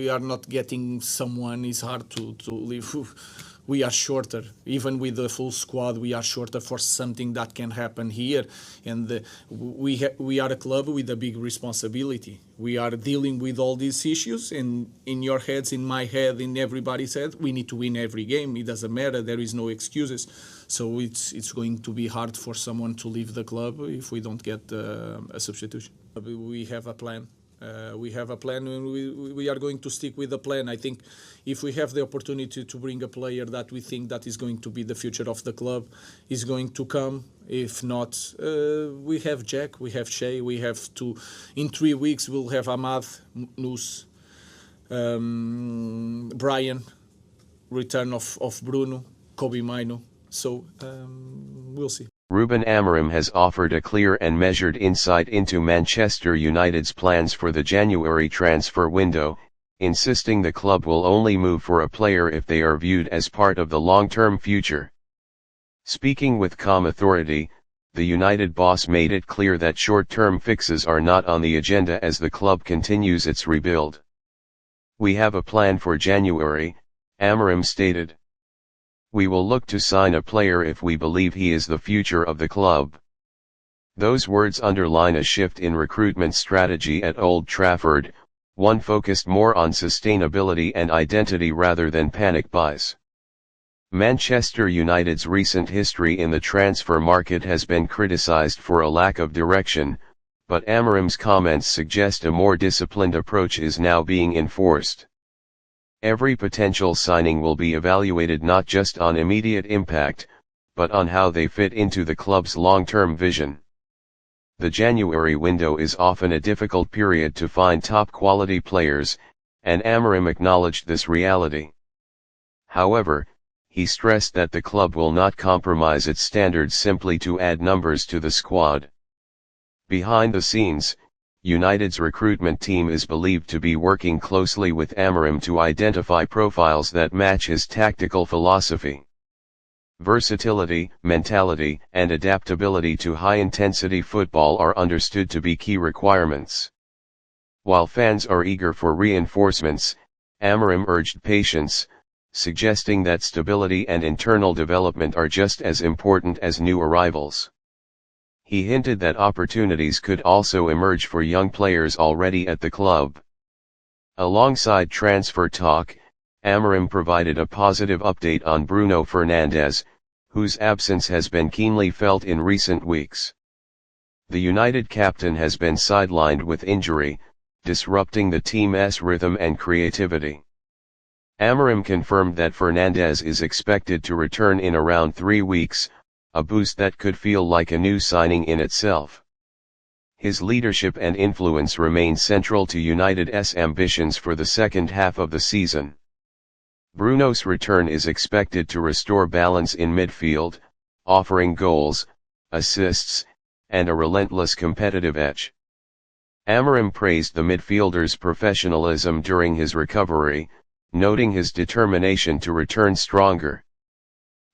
we are not getting someone, it's hard to leave. We are shorter, even with the full squad. We are shorter for something that can happen here, and we are a club with a big responsibility. We are dealing with all these issues, and in your heads, in my head, in everybody's head, we need to win every game. It doesn't matter. There is no excuses. So it's going to be hard for someone to leave the club if we don't get a substitution. We have a plan. We have a plan, and we are going to stick with the plan. I think if we have the opportunity to bring a player that we think that is going to be the future of the club, is going to come. If not, we have Jack, we have Shea, we have to. In 3 weeks, we'll have Ahmad, Nus, Brian, return of Bruno, Kobe Maino. So we'll see. Ruben Amorim has offered a clear and measured insight into Manchester United's plans for the January transfer window, insisting the club will only move for a player if they are viewed as part of the long-term future. Speaking with calm authority, the United boss made it clear that short-term fixes are not on the agenda as the club continues its rebuild. "We have a plan for January," Amorim stated. "We will look to sign a player if we believe he is the future of the club." Those words underline a shift in recruitment strategy at Old Trafford, one focused more on sustainability and identity rather than panic buys. Manchester United's recent history in the transfer market has been criticized for a lack of direction, but Amorim's comments suggest a more disciplined approach is now being enforced. Every potential signing will be evaluated not just on immediate impact, but on how they fit into the club's long-term vision. The January window is often a difficult period to find top-quality players, and Amorim acknowledged this reality. However, he stressed that the club will not compromise its standards simply to add numbers to the squad. Behind the scenes, United's recruitment team is believed to be working closely with Amorim to identify profiles that match his tactical philosophy. Versatility, mentality, and adaptability to high-intensity football are understood to be key requirements. While fans are eager for reinforcements, Amorim urged patience, suggesting that stability and internal development are just as important as new arrivals. He hinted that opportunities could also emerge for young players already at the club. Alongside transfer talk, Amorim provided a positive update on Bruno Fernandes, whose absence has been keenly felt in recent weeks. The United captain has been sidelined with injury, disrupting the team's rhythm and creativity. Amorim confirmed that Fernandes is expected to return in around 3 weeks, a boost that could feel like a new signing in itself. His leadership and influence remain central to United's ambitions for the second half of the season. Bruno's return is expected to restore balance in midfield, offering goals, assists, and a relentless competitive edge. Amorim praised the midfielder's professionalism during his recovery, noting his determination to return stronger.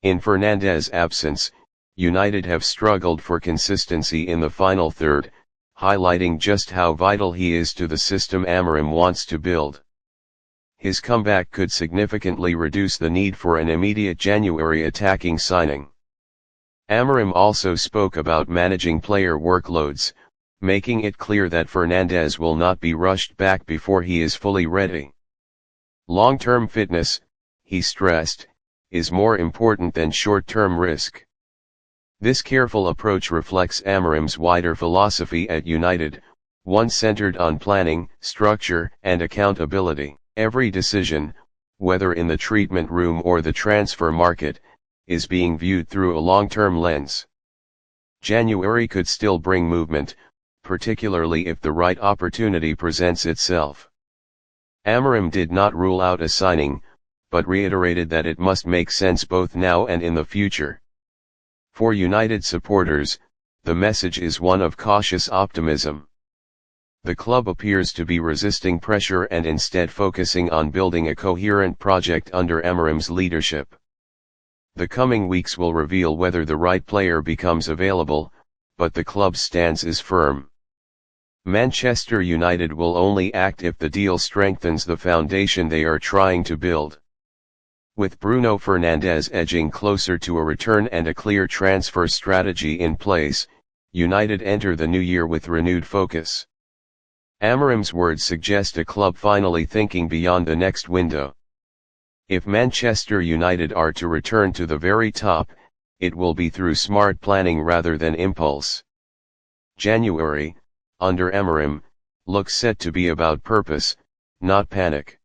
In Fernandes' absence, United have struggled for consistency in the final third, highlighting just how vital he is to the system Amorim wants to build. His comeback could significantly reduce the need for an immediate January attacking signing. Amorim also spoke about managing player workloads, making it clear that Fernandes will not be rushed back before he is fully ready. Long-term fitness, he stressed, is more important than short-term risk. This careful approach reflects Amorim's wider philosophy at United, one centered on planning, structure, and accountability. Every decision, whether in the treatment room or the transfer market, is being viewed through a long-term lens. January could still bring movement, particularly if the right opportunity presents itself. Amorim did not rule out a signing, but reiterated that it must make sense both now and in the future. For United supporters, the message is one of cautious optimism. The club appears to be resisting pressure and instead focusing on building a coherent project under Amorim's leadership. The coming weeks will reveal whether the right player becomes available, but the club's stance is firm. Manchester United will only act if the deal strengthens the foundation they are trying to build. With Bruno Fernandes edging closer to a return and a clear transfer strategy in place, United enter the new year with renewed focus. Amorim's words suggest a club finally thinking beyond the next window. If Manchester United are to return to the very top, it will be through smart planning rather than impulse. January, under Amorim, looks set to be about purpose, not panic.